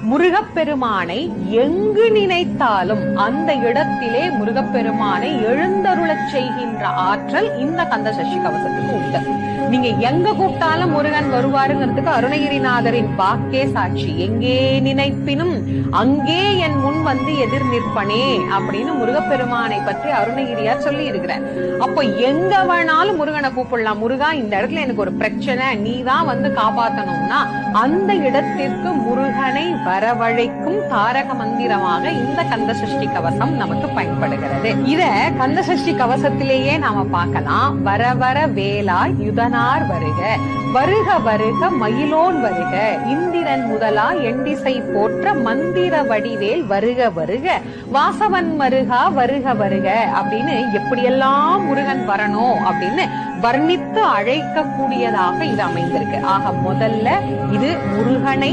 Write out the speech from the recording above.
முருகப்பெருமானை எங்கு நினைத்தாலும் அந்த இடத்திலே முருகப்பெருமானை எழுந்தருளச் செய்கின்ற ஆற்றல் இந்த கந்த சஷ்டி கவசத்துக்கு உண்டு. நீங்க எங்க கூப்பிட்டாலும் முருகன் வருவாருங்கிறதுக்கு அருணகிரிநாதரின் வாக்கே சாட்சி. எங்கே நினைப்பினும் அங்கே என் முன் வந்து எதிர் நிற்பனே அப்படின்னு முருகப்பெருமானை பற்றி அருணகிரியார் சொல்லி இருக்கிறார். அப்ப எங்க வேணாலும் முருகனை கூப்பிடலாம். முருகா, இந்த இடத்துல எனக்கு ஒரு பிரச்சனை, நீதான் வந்து காப்பாத்தணும்னா அந்த இடத்திற்கு முருகனை வரவழைக்கும் தாரக மந்திரமாக இந்த கந்த சஷ்டி கவசம் நமக்கு பயன்படுகிறது. இத கந்த சஷ்டி கவசத்திலேயே நாம பார்க்கலாம். வர வர வேலா யுதனார் வருக, வருக வருக மயிலோன் வருக, இந்திரன் முதலா எண்டிசை போற்ற மந்திர வடிவேல் வருக வருக, வாசவன் மருகா வருக வருக அப்படின்னு எப்படியெல்லாம் முருகன் வரணும் அப்படின்னு வர்ணித்து அழைக்க கூடியதாக இது அமைந்திருக்கு. ஆக முதல்ல இது முருகனை